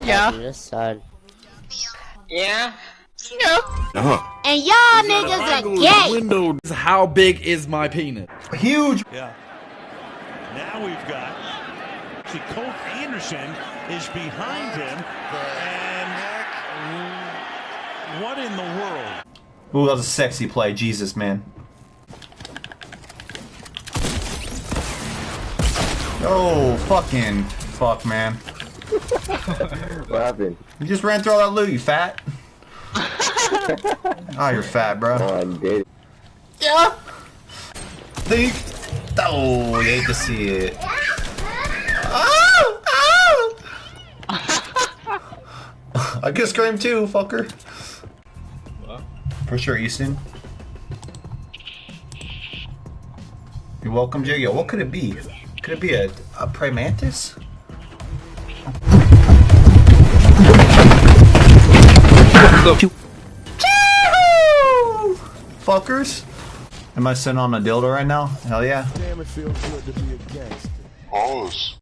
Yeah. This side. Yeah. Yeah. And y'all niggas are gay. Window. How big is my penis? Huge. Yeah. Now we've got. See, Colt Anderson is behind him. And what in the world? Ooh, that was a sexy play. Jesus, man. Oh, fucking fuck, man. What happened? You just ran through all that loot, you fat. Oh, you're fat, bro. Oh, I did. Yeah. Think. Oh, you hate to see it. Oh, oh. I can scream too, fucker. What? For sure, Easton. You're welcome, Jay. Yo, what could it be? Could it be a praying mantis? Fuckers. Am I sitting on a dildo right now? Hell yeah. Damn, it feels good to be a gangster. Pause.